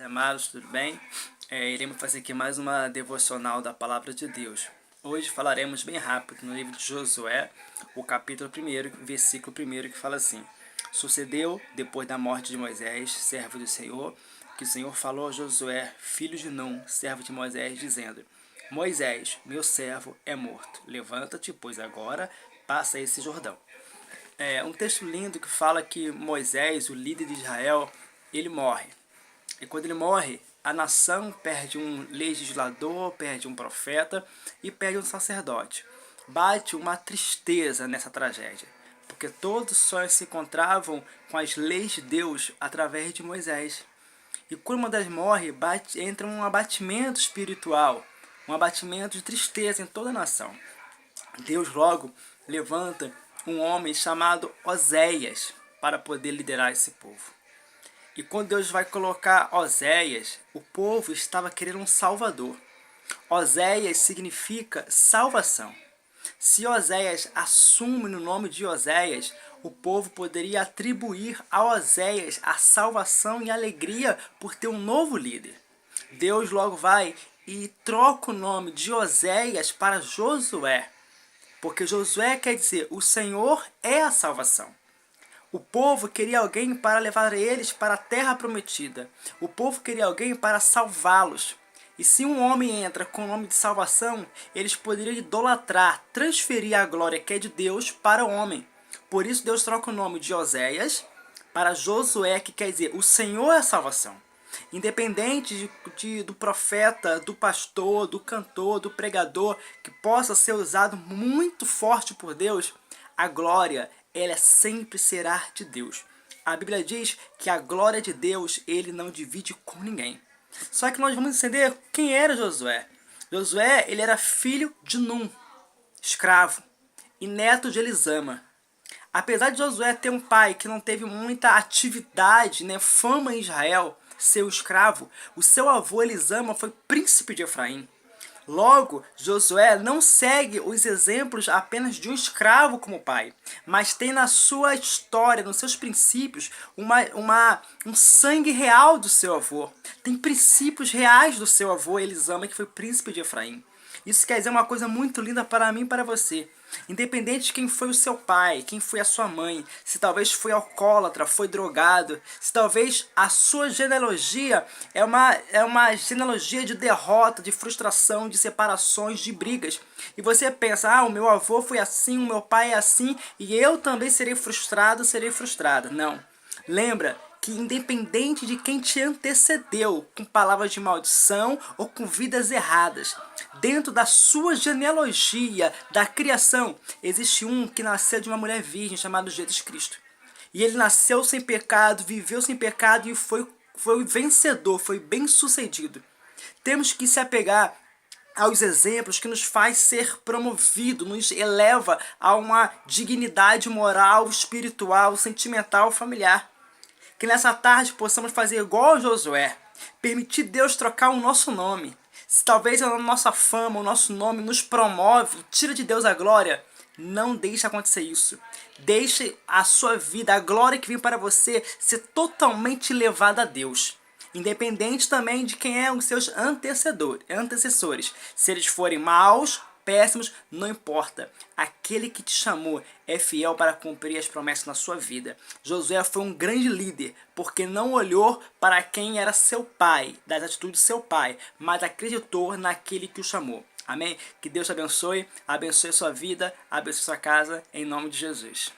Amados, tudo bem? Iremos fazer aqui mais uma devocional da Palavra de Deus. Hoje falaremos bem rápido no livro de Josué, o capítulo 1, versículo 1, que fala assim: Sucedeu, depois da morte de Moisés, servo do Senhor, que o Senhor falou a Josué, filho de Num, servo de Moisés, dizendo: Moisés, meu servo, é morto. Levanta-te, pois agora passa esse Jordão. É um texto lindo que fala que Moisés, o líder de Israel, ele morre. E quando ele morre, a nação perde um legislador, perde um profeta e perde um sacerdote. Bate uma tristeza nessa tragédia, porque todos só se encontravam com as leis de Deus através de Moisés. E quando Moisés morre, entra um abatimento espiritual, um abatimento de tristeza em toda a nação. Deus logo levanta um homem chamado Oséias para poder liderar esse povo. E quando Deus vai colocar Oséias, o povo estava querendo um salvador. Oséias significa salvação. Se Oséias assume no nome de Oséias, o povo poderia atribuir a Oséias a salvação e alegria por ter um novo líder. Deus logo vai e troca o nome de Oséias para Josué, porque Josué quer dizer o Senhor é a salvação. O povo queria alguém para levar eles para a terra prometida. O povo queria alguém para salvá-los. E se um homem entra com o nome de salvação, eles poderiam idolatrar, transferir a glória que é de Deus para o homem. Por isso Deus troca o nome de Oséias para Josué, que quer dizer o Senhor é a salvação. Independente do profeta, do pastor, do cantor, do pregador, que possa ser usado muito forte por Deus, a glória, ela sempre será de Deus. A Bíblia diz que a glória de Deus, ele não divide com ninguém. Só que nós vamos entender quem era Josué. Josué, ele era filho de Num, escravo, e neto de Elisama. Apesar de Josué ter um pai que não teve muita atividade, fama em Israel, seu escravo, o seu avô Elisama foi príncipe de Efraim. Logo, Josué não segue os exemplos apenas de um escravo como pai, mas tem na sua história, nos seus princípios, um sangue real do seu avô. Tem princípios reais do seu avô Elisama, que foi príncipe de Efraim. Isso quer dizer uma coisa muito linda para mim e para você. Independente de quem foi o seu pai, quem foi a sua mãe, se talvez foi alcoólatra, foi drogado, se talvez a sua genealogia é uma genealogia de derrota, de frustração, de separações, de brigas. E você pensa, o meu avô foi assim, o meu pai é assim, e eu também serei frustrado, serei frustrada. Não. Lembra que independente de quem te antecedeu com palavras de maldição ou com vidas erradas, dentro da sua genealogia da criação, existe um que nasceu de uma mulher virgem chamado Jesus Cristo. E ele nasceu sem pecado, viveu sem pecado e foi vencedor, foi bem sucedido. Temos que se apegar aos exemplos que nos faz ser promovido, nos eleva a uma dignidade moral, espiritual, sentimental, familiar. Que nessa tarde possamos fazer igual a Josué, permitir Deus trocar o nosso nome. Se talvez a nossa fama, o nosso nome nos promove e tira de Deus a glória, não deixe acontecer isso. Deixe a sua vida, a glória que vem para você, ser totalmente levada a Deus. Independente também de quem é os seus antecessores. Se eles forem maus, péssimos, não importa. Aquele que te chamou é fiel para cumprir as promessas na sua vida. Josué foi um grande líder, porque não olhou para quem era seu pai, das atitudes de seu pai, mas acreditou naquele que o chamou. Amém? Que Deus te abençoe, abençoe a sua vida, abençoe a sua casa, em nome de Jesus.